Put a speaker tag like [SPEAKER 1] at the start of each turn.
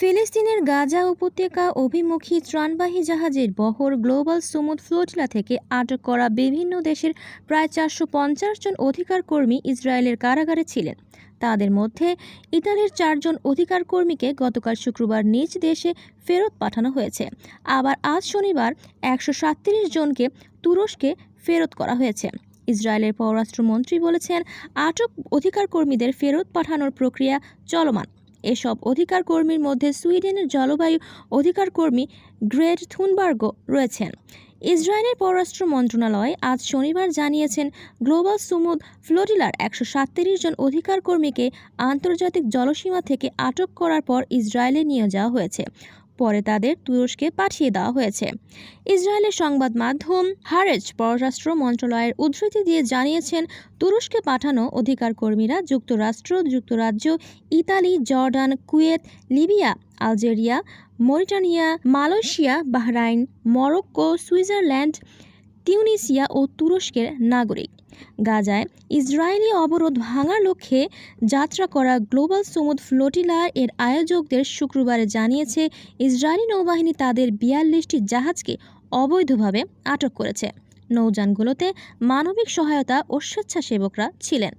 [SPEAKER 1] ফিলিস্তিনের গাজা উপত্যকা অভিমুখী ত্রাণবাহী জাহাজের বহর গ্লোবাল সুমুদ ফ্লোটিলা থেকে আটক করা বিভিন্ন দেশের প্রায় 450 জন অধিকার কর্মী ইসরায়েলের কারাগারে ছিলেন। তাদের মধ্যে ইতালির 4 জন অধিকার কর্মীকে গতকাল শুক্রবার নিজ দেশে ফেরত পাঠানো হয়েছে। আবার আজ শনিবার 137 জনকে তুরস্কে ফেরত করা হয়েছে। ইসরায়েলের পররাষ্ট্রমন্ত্রী বলেছেন, আটক অধিকার কর্মীদের ফেরত পাঠানোর প্রক্রিয়া চলমান। এসব অধিকার কর্মীর মধ্যে সুইডেনের জলবায়ু অধিকার কর্মী গ্রেট থুনবার্গও রয়েছেন। ইসরায়েলের পররাষ্ট্র মন্ত্রণালয় আজ শনিবার জানিয়েছেন, গ্লোবাল সুমুদ ফ্লোটিলার 137 জন অধিকার কর্মীকে আন্তর্জাতিক জলসীমা থেকে আটক করার পর ইসরায়েলে নিয়ে যাওয়া হয়েছে। পরে তাদের তুরস্কে পাঠিয়ে দেওয়া হয়েছে। ইসরায়েলের সংবাদ মাধ্যম হারেজ পররাষ্ট্র মন্ত্রণালয়ের উদ্ধৃতি দিয়ে জানিয়েছেন, তুরস্কে পাঠানো অধিকার কর্মীরা যুক্তরাষ্ট্র, যুক্তরাজ্য, Italy, Jordan, Kuwait, Libya, Algeria, Mauritania, Malaysia, Bahrain, Morocco, Switzerland, Tunisia ও তুরস্কের নাগরিক। গাজায় ইসরায়েলি অবরোধ ভাঙার লক্ষ্যে যাত্রা করা গ্লোবাল সুমুদ ফ্লোটিলা এর আয়োজকদের শুক্রবার জানিয়েছে, ইসরায়েলি নৌবাহিনী তাদের 42টি জাহাজকে অবৈধভাবে আটক করেছে। নৌযানগুলোতে মানবিক সহায়তা ও স্বেচ্ছাসেবকরা ছিলেন।